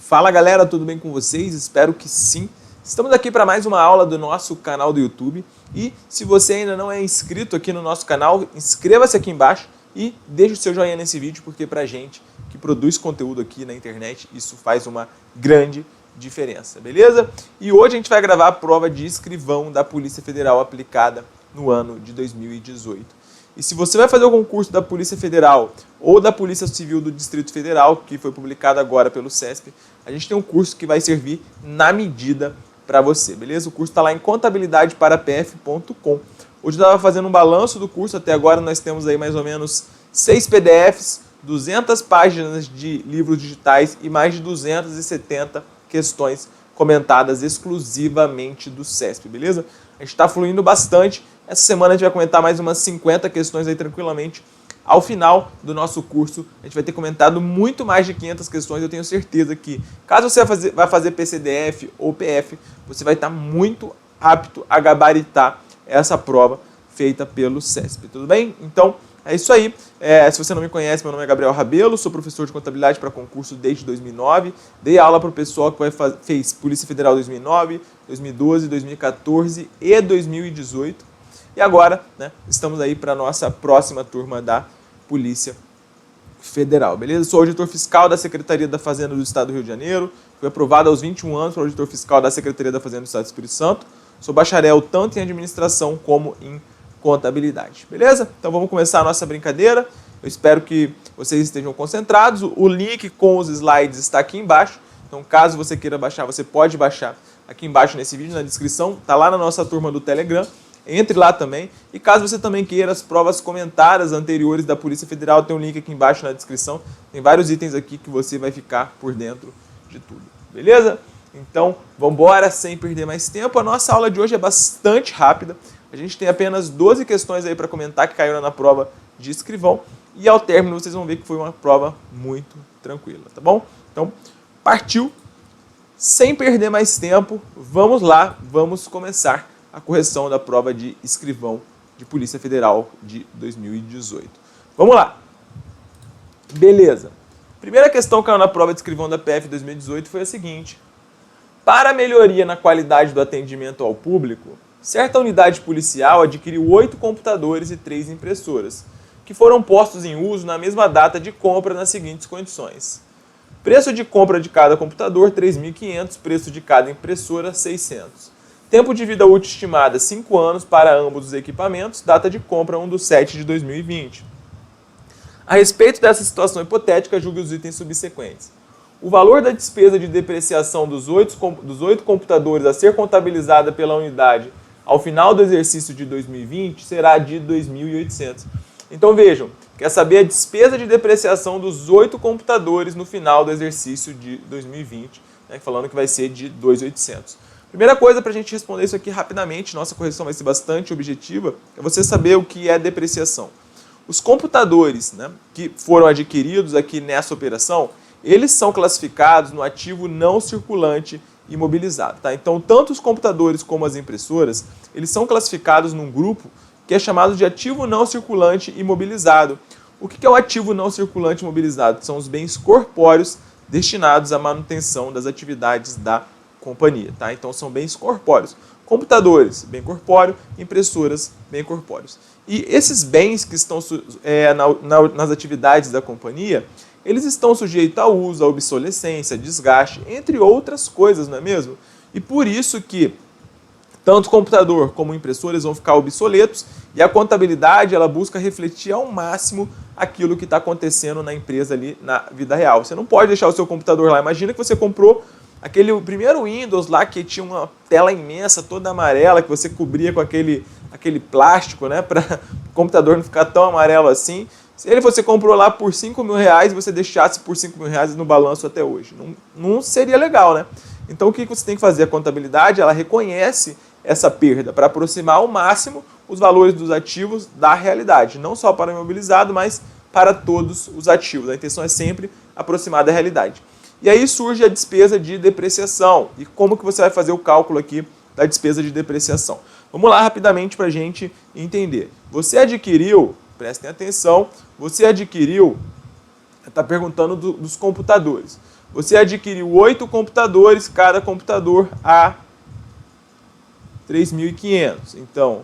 Fala galera, tudo bem com vocês? Espero que sim. Estamos aqui para mais uma aula do nosso canal do YouTube e se você ainda não é inscrito aqui no nosso canal, inscreva-se aqui embaixo e deixe o seu joinha nesse vídeo, porque pra gente que produz conteúdo aqui na internet, isso faz uma grande diferença, beleza? E hoje a gente vai gravar a prova de escrivão da Polícia Federal aplicada no ano de 2018. E se você vai fazer o concurso da Polícia Federal ou da Polícia Civil do Distrito Federal, que foi publicado agora pelo CESP, a gente tem um curso que vai servir na medida para você, beleza? O curso está lá em contabilidadeparapf.com. Hoje eu estava fazendo um balanço do curso, até agora nós temos aí mais ou menos 6 PDFs, 200 páginas de livros digitais e mais de 270 questões comentadas exclusivamente do CESP, beleza? A gente está fluindo bastante. Essa semana a gente vai comentar mais umas 50 questões aí tranquilamente. Ao final do nosso curso, a gente vai ter comentado muito mais de 500 questões. Eu tenho certeza que, caso você vai fazer PCDF ou PF, você vai estar muito apto a gabaritar essa prova feita pelo CESP, tudo bem? Então, é isso aí. Se você não me conhece, meu nome é Gabriel Rabelo, sou professor de contabilidade para concurso desde 2009. Dei aula para o pessoal que fez Polícia Federal 2009, 2012, 2014 e 2018. E agora, né, estamos aí para a nossa próxima turma da Polícia Federal, beleza? Sou auditor fiscal da Secretaria da Fazenda do Estado do Rio de Janeiro. Fui aprovado aos 21 anos para auditor fiscal da Secretaria da Fazenda do Estado do Espírito Santo. Sou bacharel tanto em administração como em contabilidade, beleza? Então vamos começar a nossa brincadeira. Eu espero que vocês estejam concentrados. O link com os slides está aqui embaixo. Então caso você queira baixar, você pode baixar aqui embaixo nesse vídeo, na descrição. Está lá na nossa turma do Telegram. Entre lá também. E caso você também queira as provas comentadas anteriores da Polícia Federal, tem um link aqui embaixo na descrição. Tem vários itens aqui que você vai ficar por dentro de tudo. Beleza? Então, vamos embora sem perder mais tempo. A nossa aula de hoje é bastante rápida. A gente tem apenas 12 questões aí para comentar que caíram na prova de escrivão. E ao término vocês vão ver que foi uma prova muito tranquila, tá bom? Então, partiu. Sem perder mais tempo, vamos lá, vamos começar a correção da prova de escrivão de Polícia Federal de 2018. Vamos lá. Beleza. Primeira questão que caiu na prova de escrivão da PF 2018 foi a seguinte. Para a melhoria na qualidade do atendimento ao público, certa unidade policial adquiriu 8 computadores e 3 impressoras, que foram postos em uso na mesma data de compra nas seguintes condições. Preço de compra de cada computador, R$ 3.500, preço de cada impressora, R$ 600. Tempo de vida útil estimada, 5 anos para ambos os equipamentos, data de compra 1/7/2020. A respeito dessa situação hipotética, julgue os itens subsequentes. O valor da despesa de depreciação dos 8 computadores a ser contabilizada pela unidade ao final do exercício de 2020 será de R$ 2.800. Então vejam, quer saber a despesa de depreciação dos 8 computadores no final do exercício de 2020, né, falando que vai ser de R$ 2.800. Primeira coisa para a gente responder isso aqui rapidamente, nossa correção vai ser bastante objetiva, é você saber o que é depreciação. Os computadores, né, que foram adquiridos aqui nessa operação, eles são classificados no ativo não circulante imobilizado. Tá? Então, tanto os computadores como as impressoras, eles são classificados num grupo que é chamado de ativo não circulante imobilizado. O que é o ativo não circulante imobilizado? São os bens corpóreos destinados à manutenção das atividades da companhia, tá? Então são bens corpóreos. Computadores, bem corpóreo, impressoras, bem corpóreos. E esses bens que estão nas atividades da companhia, eles estão sujeitos ao uso, à obsolescência, desgaste, entre outras coisas, não é mesmo? E por isso que tanto computador como impressoras vão ficar obsoletos e a contabilidade ela busca refletir ao máximo aquilo que está acontecendo na empresa ali na vida real. Você não pode deixar o seu computador lá. Imagina que você comprou aquele primeiro Windows lá que tinha uma tela imensa, toda amarela, que você cobria com aquele plástico, né, para o computador não ficar tão amarelo assim. Se você comprou lá por R$5.000 e você deixasse por R$5.000 no balanço até hoje, não seria legal, né? Então o que você tem que fazer? A contabilidade, ela reconhece essa perda para aproximar ao máximo os valores dos ativos da realidade, não só para o imobilizado, mas para todos os ativos. A intenção é sempre aproximar da realidade. E aí surge a despesa de depreciação. E como que você vai fazer o cálculo aqui da despesa de depreciação? Vamos lá rapidamente para a gente entender. Você adquiriu, prestem atenção, você adquiriu, está perguntando dos computadores. você adquiriu 8 computadores, cada computador a 3.500. Então,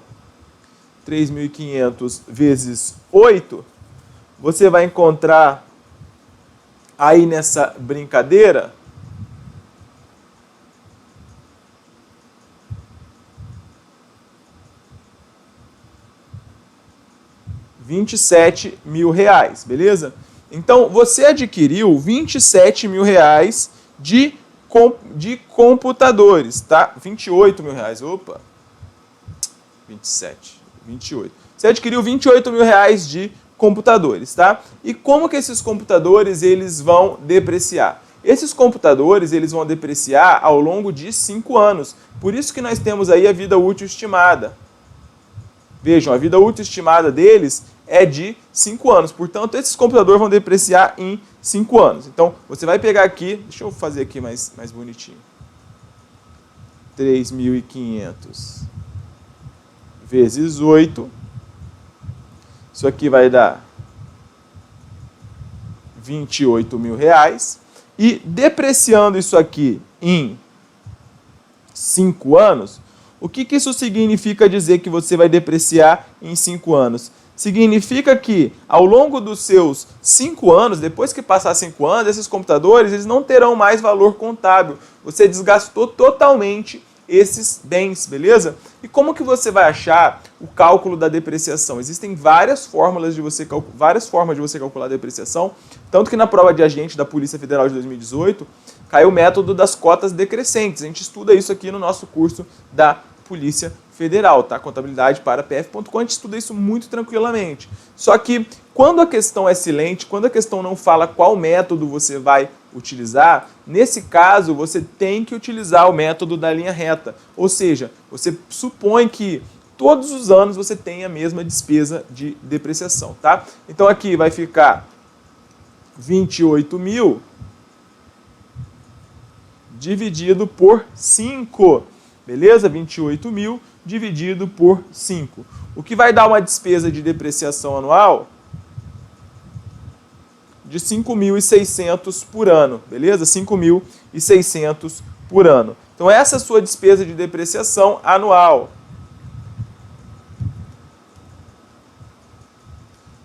3.500 vezes 8, você vai encontrar aí nessa brincadeira R$ 27.000, beleza? Então, você adquiriu R$ 27.000 de computadores, tá? R$ 28.000, opa, 27, 28. Você adquiriu R$ 28.000 de computadores, tá? E como que esses computadores eles vão depreciar? Esses computadores eles vão depreciar ao longo de 5 anos. Por isso que nós temos aí a vida útil estimada. Vejam, a vida útil estimada deles é de 5 anos. Portanto, esses computadores vão depreciar em 5 anos. Então, você vai pegar aqui, deixa eu fazer aqui mais bonitinho. 3.500 vezes 8. Isso aqui vai dar R$ 28.000. E depreciando isso aqui em 5 anos, o que isso significa dizer que você vai depreciar em 5 anos? Significa que ao longo dos seus 5 anos, depois que passar 5 anos, esses computadores eles não terão mais valor contábil. Você desgastou totalmente esses bens, beleza? E como que você vai achar o cálculo da depreciação? Existem várias formas de você calcular a depreciação, tanto que na prova de agente da Polícia Federal de 2018 caiu o método das cotas decrescentes. A gente estuda isso aqui no nosso curso da Polícia Federal, tá? Contabilidade para pf.com, a gente estuda isso muito tranquilamente. Só que quando a questão é silente, quando a questão não fala qual método você vai utilizar, nesse caso você tem que utilizar o método da linha reta. Ou seja, você supõe que todos os anos você tem a mesma despesa de depreciação, tá? Então aqui vai ficar 28.000 dividido por 5. Beleza? 28.000 dividido por 5. O que vai dar uma despesa de depreciação anual de 5.600 por ano. Beleza? 5.600 por ano. Então, essa é a sua despesa de depreciação anual.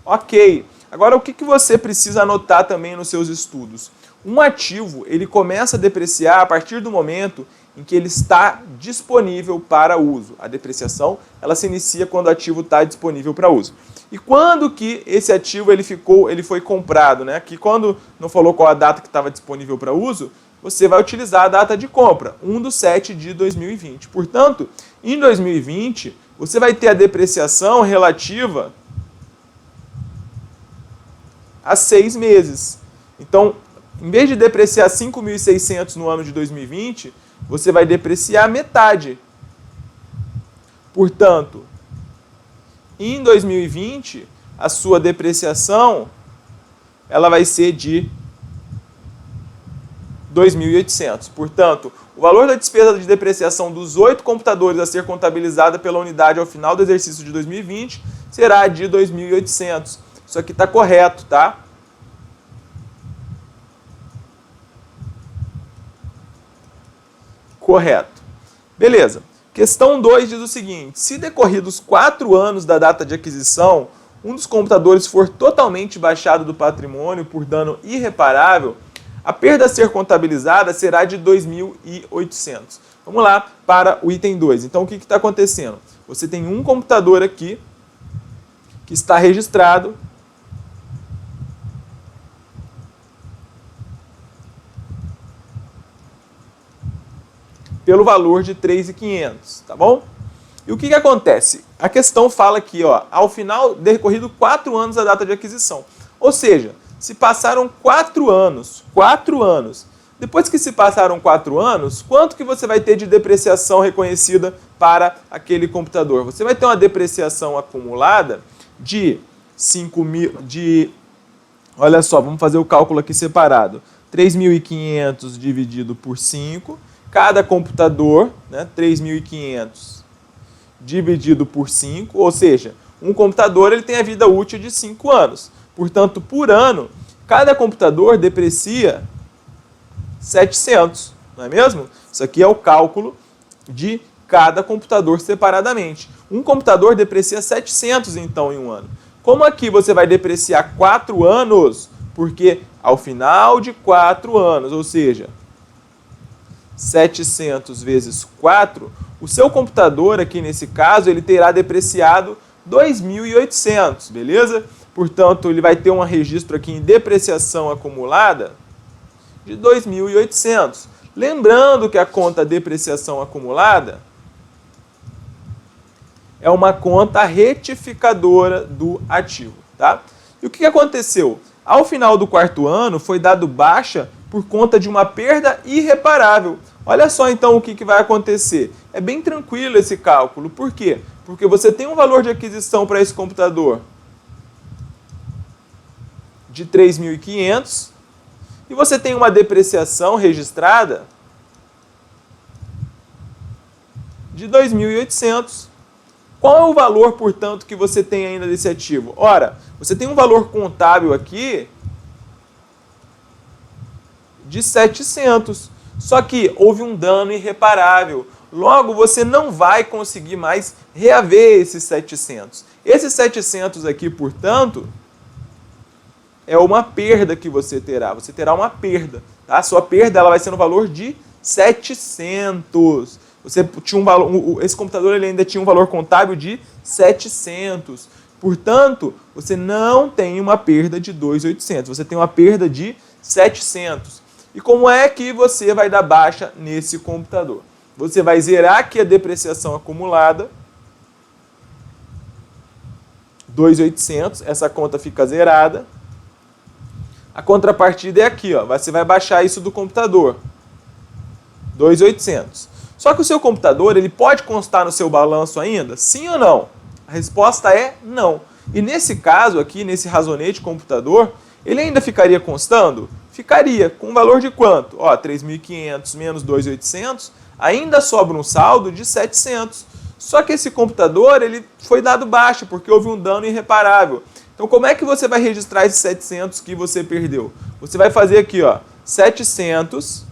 Ok. Agora, o que você precisa anotar também nos seus estudos? Um ativo, ele começa a depreciar a partir do momento em que ele está disponível para uso. A depreciação, ela se inicia quando o ativo está disponível para uso. E quando que esse ativo ele foi comprado, né? Que quando não falou qual a data que estava disponível para uso, você vai utilizar a data de compra, 1/7/2020. Portanto, em 2020, você vai ter a depreciação relativa a 6 meses. Então, em vez de depreciar 5.600 no ano de 2020, você vai depreciar metade. Portanto, em 2020, a sua depreciação ela vai ser de 2.800. Portanto, o valor da despesa de depreciação dos 8 computadores a ser contabilizada pela unidade ao final do exercício de 2020 será de 2.800. Isso aqui está correto, tá? Correto. Beleza. Questão 2 diz o seguinte: se decorridos 4 anos da data de aquisição, um dos computadores for totalmente baixado do patrimônio por dano irreparável, a perda a ser contabilizada será de 2.800. Vamos lá para o item 2. Então, o que está acontecendo? Você tem um computador aqui que está registrado pelo valor de 3.500, tá bom? E o que acontece? A questão fala aqui, ó, ao final, decorrido 4 anos da data de aquisição. Ou seja, se passaram 4 anos, depois que se passaram 4 anos, quanto que você vai ter de depreciação reconhecida para aquele computador? Você vai ter uma depreciação acumulada de 5.000, olha só, vamos fazer o cálculo aqui separado. 3.500 dividido por 5, cada computador, né, 3.500 dividido por 5, ou seja, um computador ele tem a vida útil de 5 anos. Portanto, por ano, cada computador deprecia 700, não é mesmo? Isso aqui é o cálculo de cada computador separadamente. Um computador deprecia 700, então, em um ano. Como aqui você vai depreciar 4 anos, porque ao final de 4 anos, ou seja, 700 vezes 4, o seu computador aqui nesse caso, ele terá depreciado 2.800, beleza? Portanto, ele vai ter um registro aqui em depreciação acumulada de 2.800. Lembrando que a conta depreciação acumulada é uma conta retificadora do ativo, tá? E o que aconteceu? Ao final do 4º ano, foi dado baixa por conta de uma perda irreparável. Olha só então o que vai acontecer. É bem tranquilo esse cálculo. Por quê? Porque você tem um valor de aquisição para esse computador de 3.500 e você tem uma depreciação registrada de 2.800. Qual é o valor, portanto, que você tem ainda desse ativo? Ora, você tem um valor contábil aqui de 700. Só que houve um dano irreparável. Logo, você não vai conseguir mais reaver esses 700. Esses 700 aqui, portanto, é uma perda que você terá. Você terá uma perda. Tá? A sua perda ela vai ser no valor de 700. Você tinha um valor, esse computador ele ainda tinha um valor contábil de 700. Portanto, você não tem uma perda de 2.800. Você tem uma perda de 700. E como é que você vai dar baixa nesse computador? Você vai zerar aqui a depreciação acumulada, 2.800, essa conta fica zerada. A contrapartida é aqui, ó, você vai baixar isso do computador, 2.800. Só que o seu computador ele pode constar no seu balanço ainda? Sim ou não? A resposta é não. E nesse caso aqui, nesse razonete computador, ele ainda ficaria constando? Ficaria. Com um valor de quanto? Ó, 3.500 menos 2.800, ainda sobra um saldo de 700. Só que esse computador ele foi dado baixa porque houve um dano irreparável. Então, como é que você vai registrar esses 700 que você perdeu? Você vai fazer aqui, ó, 700,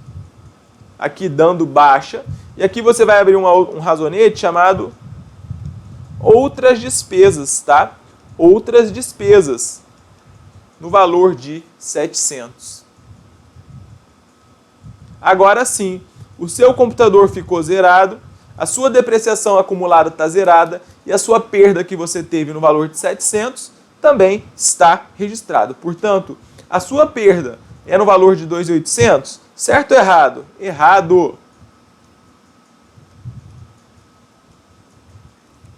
aqui dando baixa, e aqui você vai abrir um razonete chamado outras despesas, tá? Outras despesas, no valor de 700. Agora sim, o seu computador ficou zerado, a sua depreciação acumulada está zerada e a sua perda que você teve no valor de 700 também está registrado. Portanto, a sua perda é no valor de 2.800? Certo ou errado? Errado.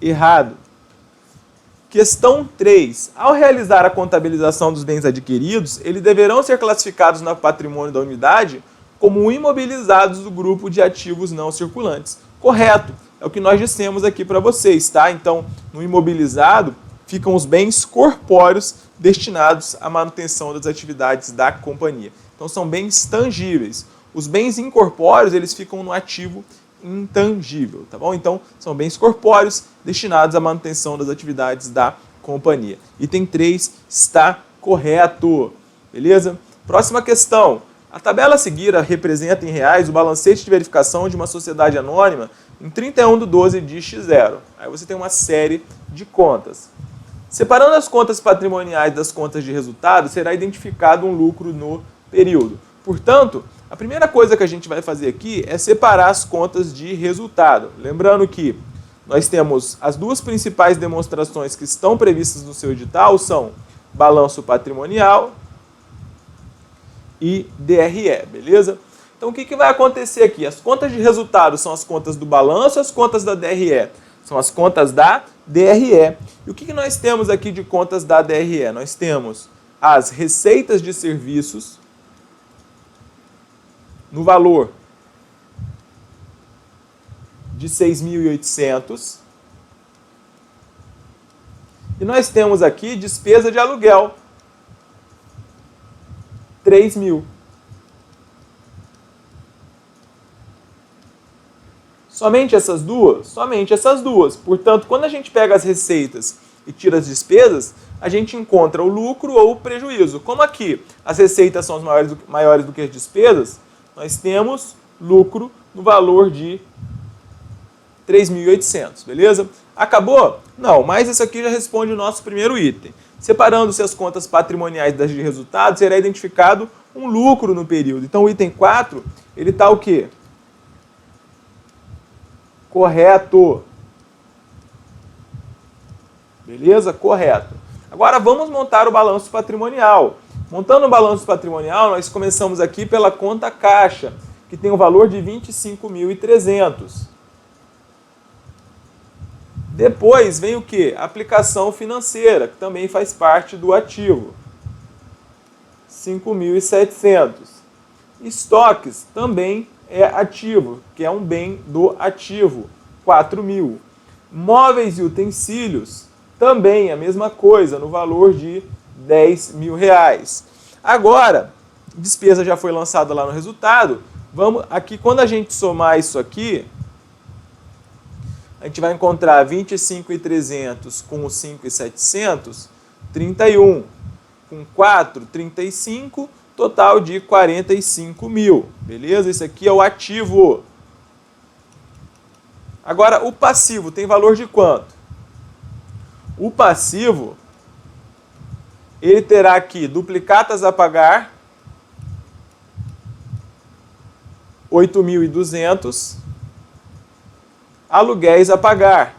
Errado. Questão 3. Ao realizar a contabilização dos bens adquiridos, eles deverão ser classificados no patrimônio da unidade como imobilizados do grupo de ativos não circulantes. Correto. É o que nós dissemos aqui para vocês, tá? Então, no imobilizado, ficam os bens corpóreos destinados à manutenção das atividades da companhia. Então, são bens tangíveis. Os bens incorpóreos, eles ficam no ativo intangível, tá bom? Então, são bens corpóreos destinados à manutenção das atividades da companhia. Item 3 está correto, beleza? Próxima questão. A tabela a seguir representa em reais o balancete de verificação de uma sociedade anônima em 31/12 de X0. Aí você tem uma série de contas. Separando as contas patrimoniais das contas de resultado, será identificado um lucro no período. Portanto, a primeira coisa que a gente vai fazer aqui é separar as contas de resultado. Lembrando que nós temos as duas principais demonstrações que estão previstas no seu edital, são balanço patrimonial e DRE, beleza? Então o que vai acontecer aqui? As contas de resultado são as contas do balanço, as contas da DRE são as contas da DRE. E o que nós temos aqui de contas da DRE? Nós temos as receitas de serviços no valor de 6.800 e nós temos aqui despesa de aluguel, 3.000. Somente essas duas? Somente essas duas. Portanto, quando a gente pega as receitas e tira as despesas, a gente encontra o lucro ou o prejuízo. Como aqui as receitas são maiores do que as despesas, nós temos lucro no valor de 3.800, beleza? Acabou? Não, mas isso aqui já responde o nosso primeiro item. Separando-se as contas patrimoniais das de resultados, será identificado um lucro no período. Então, o item 4, ele está o quê? Correto. Beleza? Correto. Agora, vamos montar o balanço patrimonial. Montando o balanço patrimonial, nós começamos aqui pela conta caixa, que tem o valor de 25.300. Depois vem o quê? Aplicação financeira, que também faz parte do ativo. 5.700. Estoques também é ativo, que é um bem do ativo. 4.000. Móveis e utensílios também a mesma coisa, no valor de R$10.000. Agora, despesa já foi lançada lá no resultado. Vamos aqui, quando a gente somar isso aqui, a gente vai encontrar 25.300 com os 5.700, 31. Com 4, 35, total de 45.000. Beleza? Esse aqui é o ativo. Agora, o passivo tem valor de quanto? O passivo, ele terá aqui duplicatas a pagar, 8.200, aluguéis a pagar,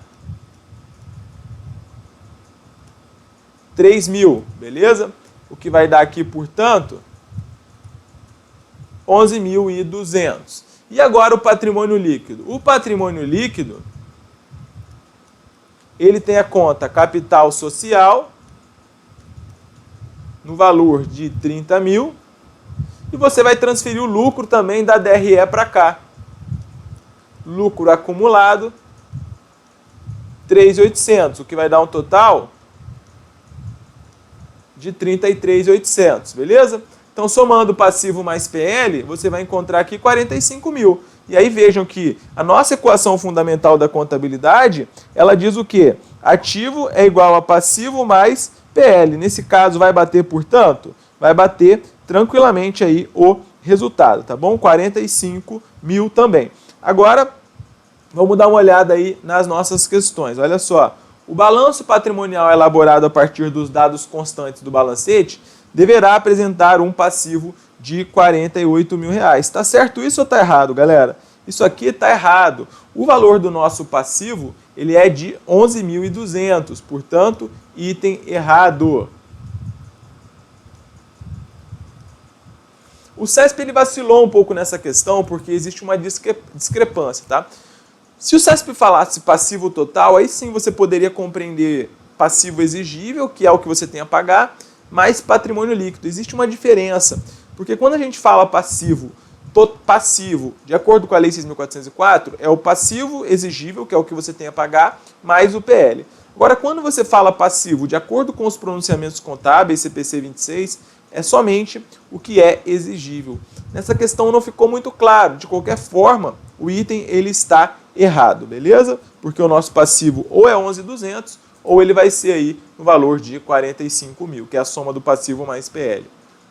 3.000, beleza? O que vai dar aqui, portanto, 11.200. E agora o patrimônio líquido. O patrimônio líquido, ele tem a conta capital social, no valor de 30.000, e você vai transferir o lucro também da DRE para cá. Lucro acumulado, 3.800, o que vai dar um total de 33.800, beleza? Então, somando passivo mais PL, você vai encontrar aqui 45.000. E aí vejam que a nossa equação fundamental da contabilidade, ela diz o quê? Ativo é igual a passivo mais PL. Nesse caso, vai bater, portanto, vai bater tranquilamente aí o resultado, tá bom? 45.000 também. Agora, vamos dar uma olhada aí nas nossas questões. Olha só, o balanço patrimonial elaborado a partir dos dados constantes do balancete deverá apresentar um passivo de R$48.000. Está certo isso ou está errado, galera? Isso aqui está errado. O valor do nosso passivo, ele é de 11.200, portanto, item errado. O CESP ele vacilou um pouco nessa questão porque existe uma discrepância, tá? Se o CESP falasse passivo total, aí sim você poderia compreender passivo exigível, que é o que você tem a pagar, mais patrimônio líquido. Existe uma diferença, porque quando a gente fala passivo, de acordo com a Lei 6.404, é o passivo exigível, que é o que você tem a pagar, mais o PL. Agora, quando você fala passivo, de acordo com os pronunciamentos contábeis, CPC 26, é somente o que é exigível. Nessa questão não ficou muito claro. De qualquer forma, o item ele está errado, beleza? Porque o nosso passivo ou é 11.200 ou ele vai ser aí no valor de 45.000, que é a soma do passivo mais PL.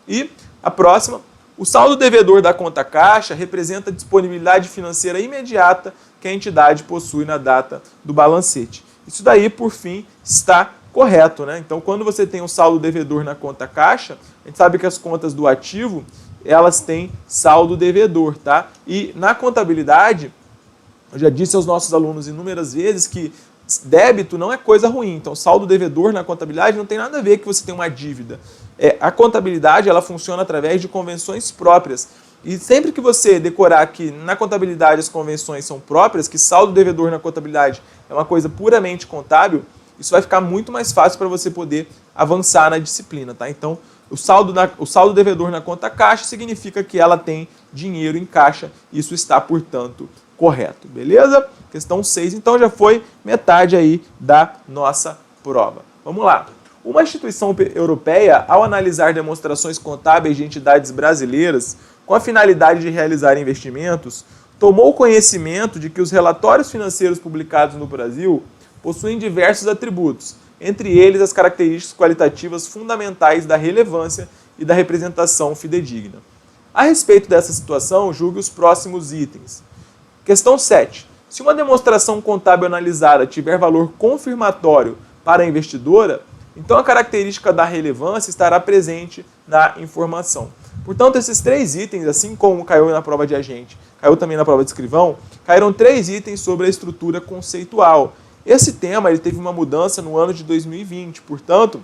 E a próxima, o saldo devedor da conta caixa representa a disponibilidade financeira imediata que a entidade possui na data do balancete. Isso daí, por fim, está correto, né? Então, quando você tem um saldo devedor na conta caixa, a gente sabe que as contas do ativo, elas têm saldo devedor, tá? E na contabilidade, eu já disse aos nossos alunos inúmeras vezes que débito não é coisa ruim. Então, saldo devedor na contabilidade não tem nada a ver que você tem uma dívida. A contabilidade, ela funciona através de convenções próprias. E sempre que você decorar que na contabilidade as convenções são próprias, que saldo devedor na contabilidade é uma coisa puramente contábil, isso vai ficar muito mais fácil para você poder avançar na disciplina, tá? Então, o saldo devedor na conta caixa significa que ela tem dinheiro em caixa. Isso está, portanto, correto, beleza? Questão 6, então já foi metade aí da nossa prova. Vamos lá. Uma instituição europeia, ao analisar demonstrações contábeis de entidades brasileiras com a finalidade de realizar investimentos, tomou conhecimento de que os relatórios financeiros publicados no Brasil possuem diversos atributos, entre eles as características qualitativas fundamentais da relevância e da representação fidedigna. A respeito dessa situação, julgue os próximos itens. Questão 7. Se uma demonstração contábil analisada tiver valor confirmatório para a investidora, então a característica da relevância estará presente na informação. Portanto, esses 3 itens, assim como caiu na prova de agente, caiu também na prova de escrivão, caíram 3 itens sobre a estrutura conceitual. Esse tema ele teve uma mudança no ano de 2020, portanto,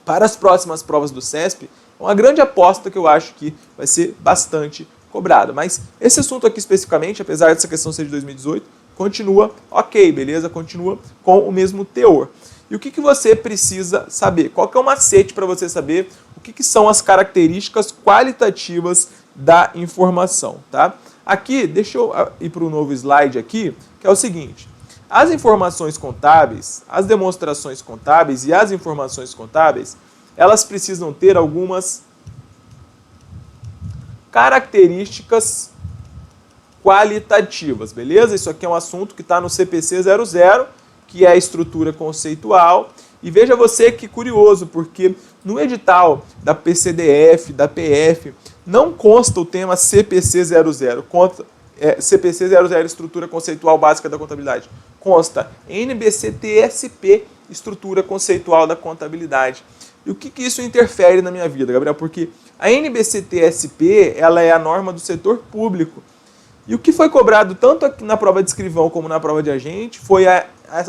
para as próximas provas do CESP, é uma grande aposta que eu acho que vai ser bastante cobrada. Mas esse assunto aqui especificamente, apesar dessa questão ser de 2018, continua ok, beleza? Continua com o mesmo teor. E o que você precisa saber? Qual que é o macete para você saber o que são as características qualitativas da informação, tá? Aqui, deixa eu ir para o novo slide aqui, que é o seguinte. As informações contábeis, as demonstrações contábeis e as informações contábeis, elas precisam ter algumas características qualitativas, beleza? Isso aqui é um assunto que está no CPC 00, que é a estrutura conceitual. E veja você que curioso, porque no edital da PCDF, da PF, não consta o tema CPC 00, CPC 00, estrutura conceitual básica da contabilidade. Consta NBC-TSP, estrutura conceitual da contabilidade. E o que isso interfere na minha vida, Gabriel? Porque a NBC-TSP, ela é a norma do setor público. E o que foi cobrado tanto aqui na prova de escrivão como na prova de agente foi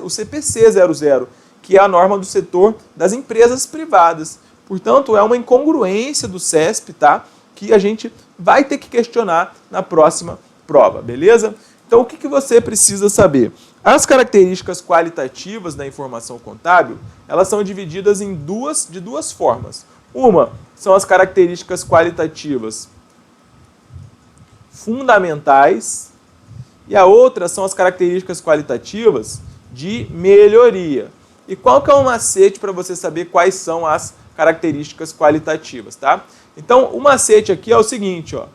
o CPC 00, que é a norma do setor das empresas privadas. Portanto, é uma incongruência do CESP, tá? Que a gente vai ter que questionar na próxima prova, beleza? Então, o que você precisa saber? As características qualitativas da informação contábil, elas são divididas de duas formas. Uma são as características qualitativas fundamentais e a outra são as características qualitativas de melhoria. E qual que é o macete para você saber quais são as características qualitativas, tá? Então, o macete aqui é o seguinte, ó.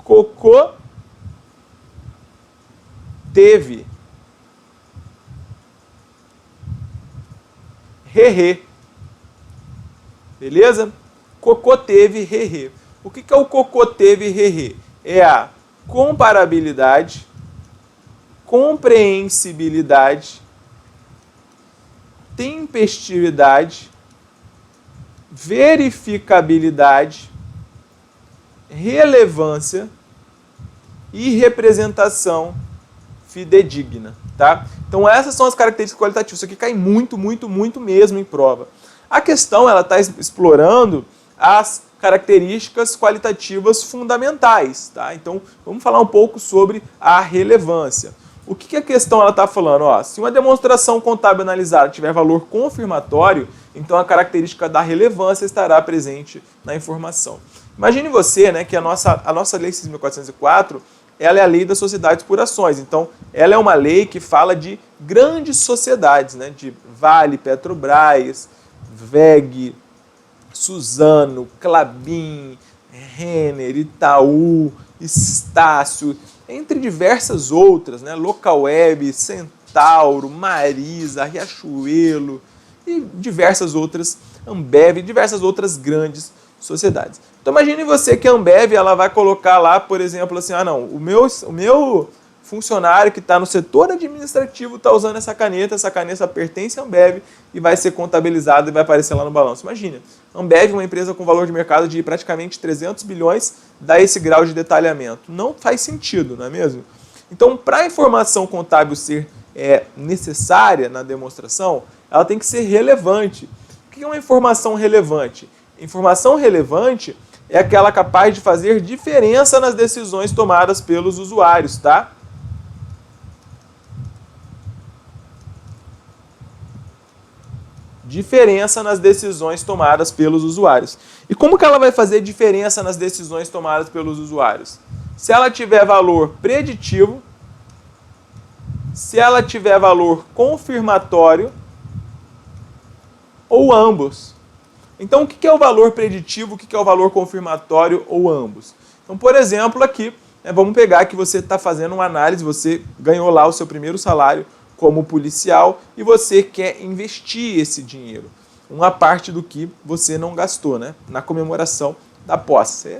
Cocô teve re-re. Beleza? Cocô teve re-re. O que é o cocô teve re-re? É a comparabilidade, compreensibilidade, tempestividade, verificabilidade, relevância e representação fidedigna, tá? Então essas são as características qualitativas. Isso aqui cai muito mesmo em prova. A questão, ela está explorando as características qualitativas fundamentais, tá? Então vamos falar um pouco sobre a relevância. O que a questão está falando? Ó, se uma demonstração contábil analisada tiver valor confirmatório, então a característica da relevância estará presente na informação. Imagine você, né, que a nossa Lei 6.404, ela é a lei das sociedades por ações. Então, ela é uma lei que fala de grandes sociedades, né, de Vale, Petrobras, WEG, Suzano, Klabin, Renner, Itaú, Estácio, entre diversas outras, né? Localweb, Centauro, Marisa, Riachuelo e diversas outras, Ambev, diversas outras grandes sociedades. Então imagine você que a Ambev ela vai colocar lá, por exemplo, assim, não, o meu funcionário que está no setor administrativo está usando essa caneta pertence à Ambev e vai ser contabilizado e vai aparecer lá no balanço. Imagina, Ambev, uma empresa com valor de mercado de praticamente 300 bilhões, dá esse grau de detalhamento. Não faz sentido, não é mesmo? Então, para a informação contábil ser necessária na demonstração, ela tem que ser relevante. O que é uma informação relevante? Informação relevante é aquela capaz de fazer diferença nas decisões tomadas pelos usuários, tá? Diferença nas decisões tomadas pelos usuários. E como que ela vai fazer diferença nas decisões tomadas pelos usuários? Se ela tiver valor preditivo, se ela tiver valor confirmatório ou ambos. Então, o que é o valor preditivo, o que é o valor confirmatório ou ambos? Então, por exemplo, aqui, vamos pegar que você está fazendo uma análise, você ganhou lá o seu primeiro salário como policial e você quer investir esse dinheiro, uma parte do que você não gastou, né, na comemoração da posse.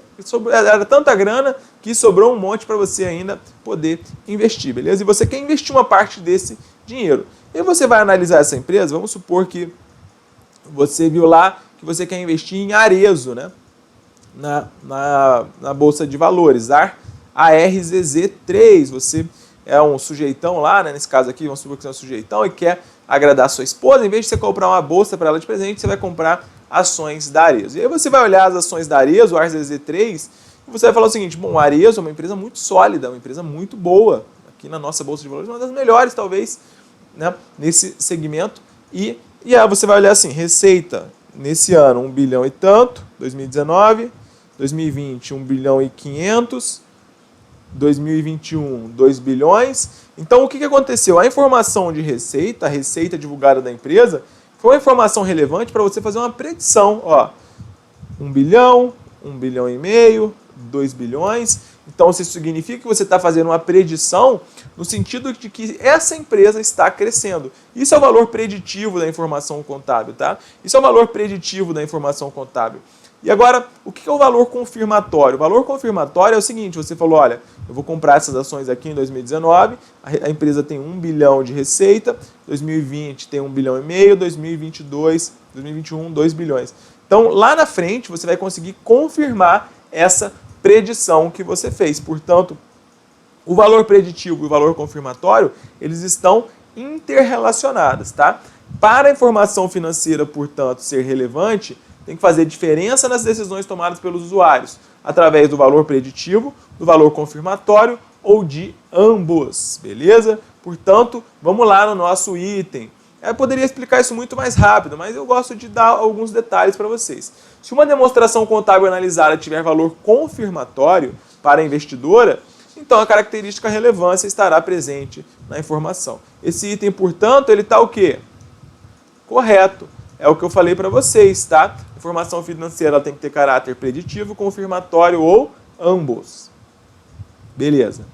Era tanta grana que sobrou um monte para você ainda poder investir, beleza? E você quer investir uma parte desse dinheiro. E você vai analisar essa empresa, vamos supor que você viu lá que você quer investir em Arezzo, né? Na Bolsa de Valores, ARZZ3. Você é um sujeitão lá, né? Nesse caso aqui, vamos supor que você é um sujeitão e quer agradar a sua esposa. Em vez de você comprar uma bolsa para ela de presente, você vai comprar ações da Arezzo. E aí você vai olhar as ações da Arezzo, o ARZZ3, e você vai falar o seguinte: bom, a Arezzo é uma empresa muito sólida, uma empresa muito boa, aqui na nossa Bolsa de Valores, uma das melhores, talvez, né, nesse segmento. E aí você vai olhar assim, receita nesse ano 1 bilhão e tanto, 2019, 2020 1 bilhão e 500, 2021 2 bilhões. Então o que aconteceu? A informação de receita, a receita divulgada da empresa, foi uma informação relevante para você fazer uma predição. Ó, 1 bilhão, 1 bilhão e meio, 2 bilhões. Então isso significa que você está fazendo uma predição no sentido de que essa empresa está crescendo. Isso é o valor preditivo da informação contábil, tá? Isso é o valor preditivo da informação contábil. E agora, o que é o valor confirmatório? O valor confirmatório é o seguinte: você falou, olha, eu vou comprar essas ações aqui em 2019, a empresa tem 1 bilhão de receita, 2020 tem 1 bilhão e meio, 2021, 2 bilhões. Então, lá na frente, você vai conseguir confirmar essa predição que você fez. Portanto, o valor preditivo e o valor confirmatório, eles estão interrelacionados, tá? Para a informação financeira, portanto, ser relevante, tem que fazer diferença nas decisões tomadas pelos usuários, através do valor preditivo, do valor confirmatório ou de ambos, beleza? Portanto, vamos lá no nosso item. Eu poderia explicar isso muito mais rápido, mas eu gosto de dar alguns detalhes para vocês. Se uma demonstração contábil analisada tiver valor confirmatório para a investidora, então a característica relevância estará presente na informação. Esse item, portanto, ele está o quê? Correto. É o que eu falei para vocês, tá? Informação financeira ela tem que ter caráter preditivo, confirmatório ou ambos. Beleza.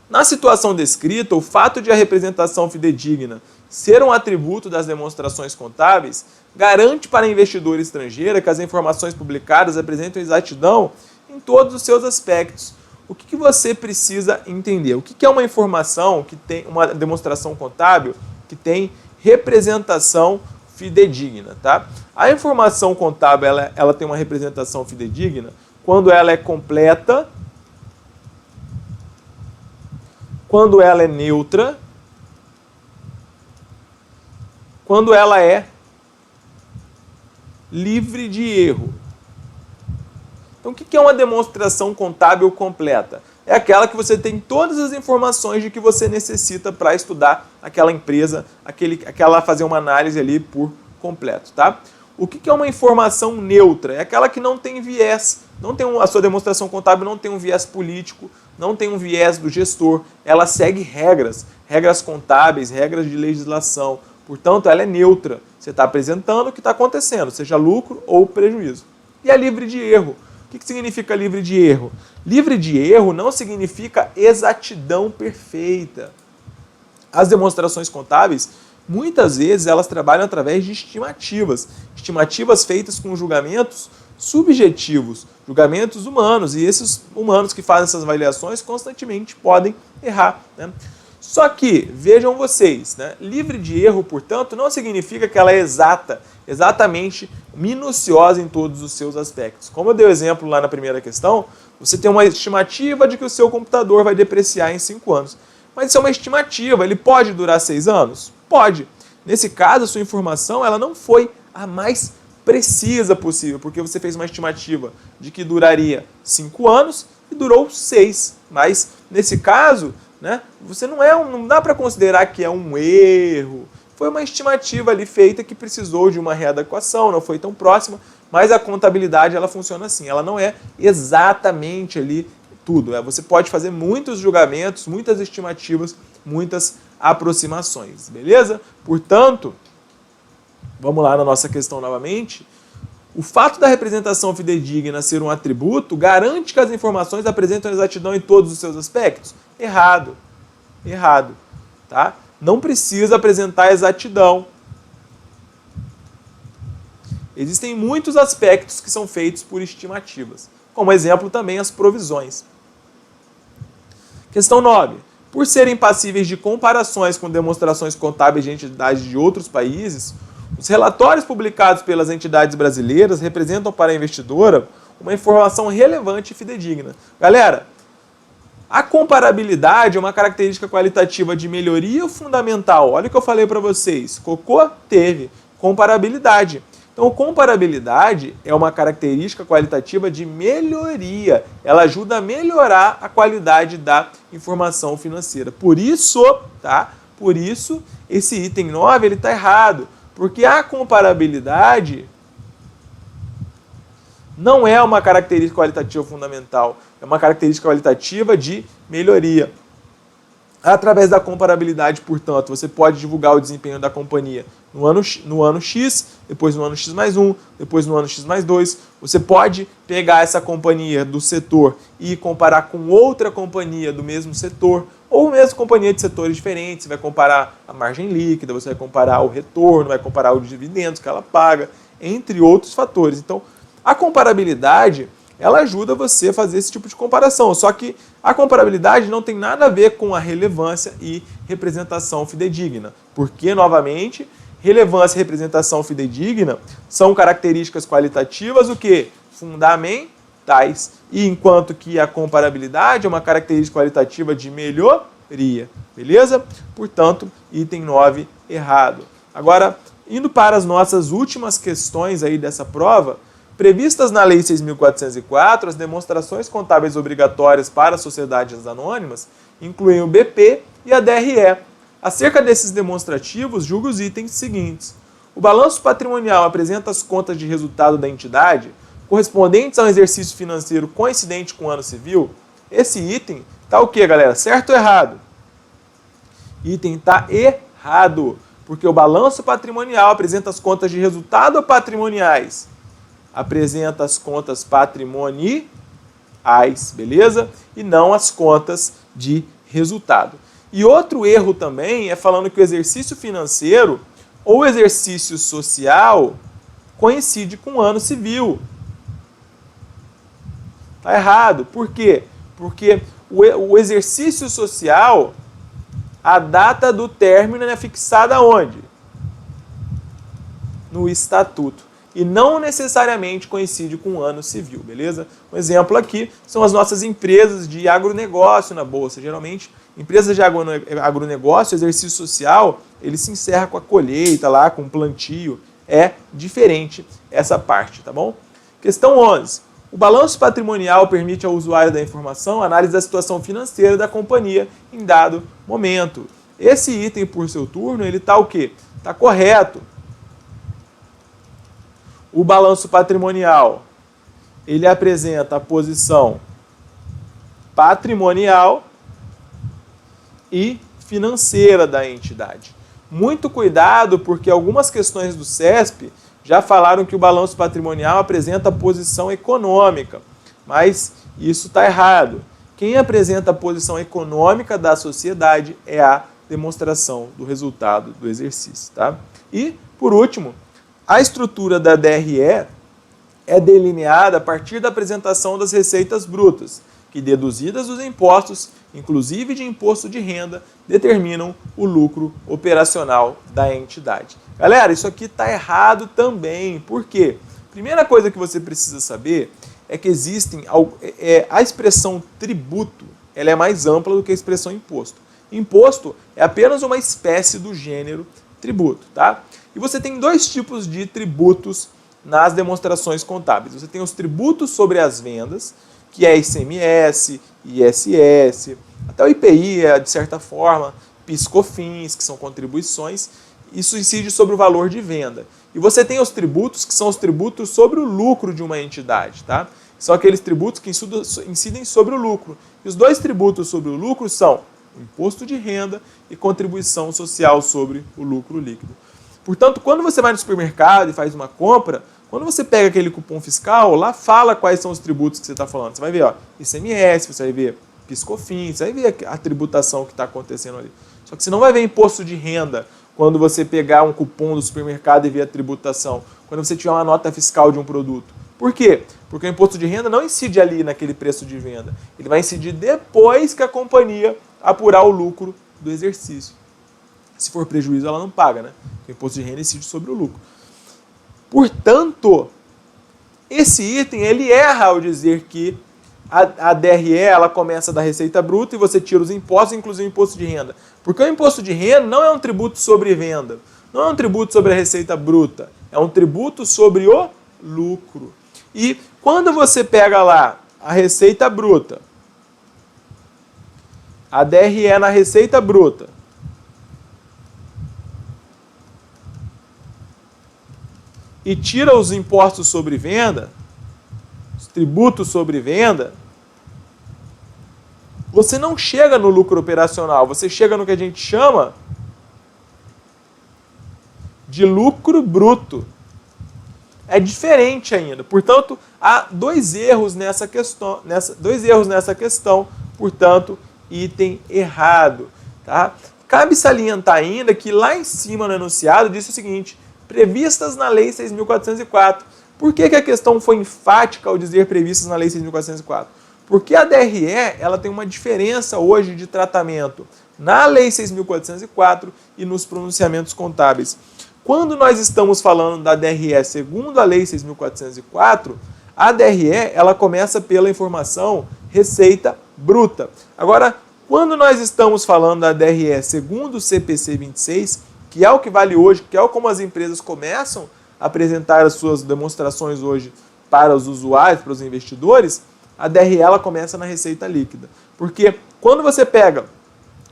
Na situação descrita, o fato de a representação fidedigna ser um atributo das demonstrações contábeis garante para a investidora estrangeira que as informações publicadas apresentam exatidão em todos os seus aspectos. O que você precisa entender? O que é uma informação que tem uma demonstração contábil que tem representação fidedigna, tá? A informação contábil ela tem uma representação fidedigna quando ela é completa, quando ela é neutra, quando ela é livre de erro. Então, o que é uma demonstração contábil completa? É aquela que você tem todas as informações de que você necessita para estudar aquela empresa, fazer uma análise ali por completo, tá? O que é uma informação neutra? É aquela que não tem viés, a sua demonstração contábil não tem um viés político, não tem um viés do gestor, ela segue regras contábeis, regras de legislação, portanto ela é neutra. Você está apresentando o que está acontecendo, seja lucro ou prejuízo. E é livre de erro. O que significa livre de erro? Livre de erro não significa exatidão perfeita. As demonstrações contábeis, muitas vezes, elas trabalham através de estimativas. Estimativas feitas com julgamentos subjetivos, julgamentos humanos. E esses humanos que fazem essas avaliações constantemente podem errar, né? Só que, vejam vocês, né? Livre de erro, portanto, não significa que ela é exatamente minuciosa em todos os seus aspectos. Como eu dei o exemplo lá na primeira questão, você tem uma estimativa de que o seu computador vai depreciar em 5 anos. Mas isso é uma estimativa, ele pode durar 6 anos? Pode. Nesse caso, a sua informação ela não foi a mais precisa possível, porque você fez uma estimativa de que duraria 5 anos e durou 6. Mas, nesse caso, né, você não dá para considerar que é um erro. Foi uma estimativa ali feita que precisou de uma readequação, não foi tão próxima, mas a contabilidade ela funciona assim, ela não é exatamente ali tudo. Você pode fazer muitos julgamentos, muitas estimativas, muitas aproximações, beleza? Portanto, vamos lá na nossa questão novamente. O fato da representação fidedigna ser um atributo garante que as informações apresentam exatidão em todos os seus aspectos? Errado. Errado. Tá? Não precisa apresentar exatidão. Existem muitos aspectos que são feitos por estimativas. como exemplo também as provisões. Questão 9. Por serem passíveis de comparações com demonstrações contábeis de entidades de outros países, os relatórios publicados pelas entidades brasileiras representam para a investidora uma informação relevante e fidedigna. Galera, a comparabilidade é uma característica qualitativa de melhoria fundamental. Olha o que eu falei para vocês. Cocô teve comparabilidade. Então, comparabilidade é uma característica qualitativa de melhoria. Ela ajuda a melhorar a qualidade da informação financeira. Por isso, tá? Por isso, esse item 9 ele está errado. Porque a comparabilidade não é uma característica qualitativa fundamental. É uma característica qualitativa de melhoria. Através da comparabilidade, portanto, você pode divulgar o desempenho da companhia no ano X, depois no ano X mais 1, depois no ano X mais 2. Você pode pegar essa companhia do setor e comparar com outra companhia do mesmo setor, ou mesmo companhia de setores diferentes. Você vai comparar a margem líquida, você vai comparar o retorno, vai comparar os dividendos que ela paga, entre outros fatores. Então, a comparabilidade, ela ajuda você a fazer esse tipo de comparação. Só que a comparabilidade não tem nada a ver com a relevância e representação fidedigna. Porque, novamente, relevância e representação fidedigna são características qualitativas, o quê? Fundamentais. E enquanto que a comparabilidade é uma característica qualitativa de melhoria. Beleza? Portanto, item 9 errado. Agora, indo para as nossas últimas questões aí dessa prova, previstas na Lei 6.404, as demonstrações contábeis obrigatórias para sociedades anônimas incluem o BP e a DRE. Acerca desses demonstrativos, julgue os itens seguintes. O balanço patrimonial apresenta as contas de resultado da entidade correspondentes a um exercício financeiro coincidente com o ano civil. Esse item está o quê, galera? Certo ou errado? Item está errado, porque o balanço patrimonial apresenta as contas de resultado patrimoniais. Apresenta as contas patrimoniais, beleza? E não as contas de resultado. E outro erro também é falando que o exercício financeiro ou o exercício social coincide com o ano civil. Tá errado. Por quê? Porque o exercício social, a data do término é fixada onde? No estatuto. E não necessariamente coincide com o ano civil, beleza? Um exemplo aqui são as nossas empresas de agronegócio na Bolsa. Geralmente, empresas de agronegócio, exercício social, ele se encerra com a colheita lá, com o plantio. É diferente essa parte, tá bom? Questão 11. O balanço patrimonial permite ao usuário da informação a análise da situação financeira da companhia em dado momento. Esse item, por seu turno, ele está o quê? Está correto. O balanço patrimonial, ele apresenta a posição patrimonial e financeira da entidade. Muito cuidado, porque algumas questões do CESP já falaram que o balanço patrimonial apresenta a posição econômica, mas isso está errado. Quem apresenta a posição econômica da sociedade é a demonstração do resultado do exercício, tá? E, por último, a estrutura da DRE é delineada a partir da apresentação das receitas brutas, que, deduzidas os impostos, inclusive de imposto de renda, determinam o lucro operacional da entidade. Galera, isso aqui está errado também. Por quê? Primeira coisa que você precisa saber é que existem a expressão tributo, ela é mais ampla do que a expressão imposto. Imposto é apenas uma espécie do gênero tributo, tá? E você tem dois tipos de tributos nas demonstrações contábeis. Você tem os tributos sobre as vendas, que é ICMS, ISS, até o IPI é, de certa forma, PIS/COFINS, que são contribuições. Isso incide sobre o valor de venda. E você tem os tributos, que são os tributos sobre o lucro de uma entidade, tá? São aqueles tributos que incidem sobre o lucro. E os dois tributos sobre o lucro são o imposto de renda e contribuição social sobre o lucro líquido. Portanto, quando você vai no supermercado e faz uma compra, quando você pega aquele cupom fiscal, lá fala quais são os tributos que você está falando. Você vai ver, ó, ICMS, você vai ver PIS/COFINS, você vai ver a tributação que está acontecendo ali. Só que você não vai ver imposto de renda quando você pegar um cupom do supermercado e ver a tributação, quando você tiver uma nota fiscal de um produto. Por quê? Porque o imposto de renda não incide ali naquele preço de venda. Ele vai incidir depois que a companhia apurar o lucro do exercício. Se for prejuízo, ela não paga, né? O imposto de renda incide sobre o lucro. Portanto, esse item, ele erra ao dizer que a DRE, ela começa da receita bruta e você tira os impostos, inclusive o imposto de renda. Porque o imposto de renda não é um tributo sobre venda, não é um tributo sobre a receita bruta, é um tributo sobre o lucro. E quando você pega lá a receita bruta, a DRE na receita bruta, e tira os impostos sobre venda, os tributos sobre venda, você não chega no lucro operacional, você chega no que a gente chama de lucro bruto. É diferente ainda. Portanto, há dois erros nessa questão, portanto, item errado. Tá? Cabe salientar ainda que lá em cima no enunciado disse o seguinte: previstas na Lei 6.404. Por que a questão foi enfática ao dizer previstas na Lei 6.404? Porque a DRE ela tem uma diferença hoje de tratamento na Lei 6.404 e nos pronunciamentos contábeis. Quando nós estamos falando da DRE segundo a Lei 6.404, a DRE ela começa pela informação receita bruta. Agora, quando nós estamos falando da DRE segundo o CPC 26, que é o que vale hoje, que é como as empresas começam a apresentar as suas demonstrações hoje para os usuários, para os investidores, a DRE ela começa na receita líquida. Porque quando você pega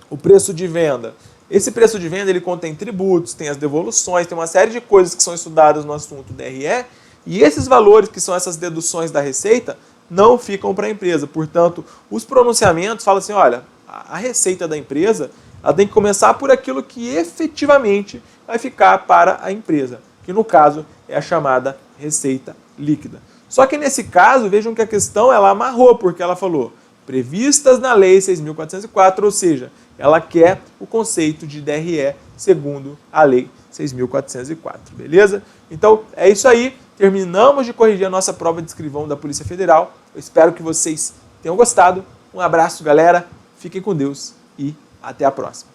o preço de venda, esse preço de venda ele contém tributos, tem as devoluções, tem uma série de coisas que são estudadas no assunto DRE, e esses valores, que são essas deduções da receita, não ficam para a empresa. Portanto, os pronunciamentos falam assim, olha, a receita da empresa ela tem que começar por aquilo que efetivamente vai ficar para a empresa, que no caso é a chamada receita líquida. Só que nesse caso, vejam que a questão ela amarrou, porque ela falou previstas na Lei 6.404, ou seja, ela quer o conceito de DRE segundo a Lei 6.404, beleza? Então, é isso aí. Terminamos de corrigir a nossa prova de escrivão da Polícia Federal. Eu espero que vocês tenham gostado. Um abraço, galera. Fiquem com Deus e até a próxima.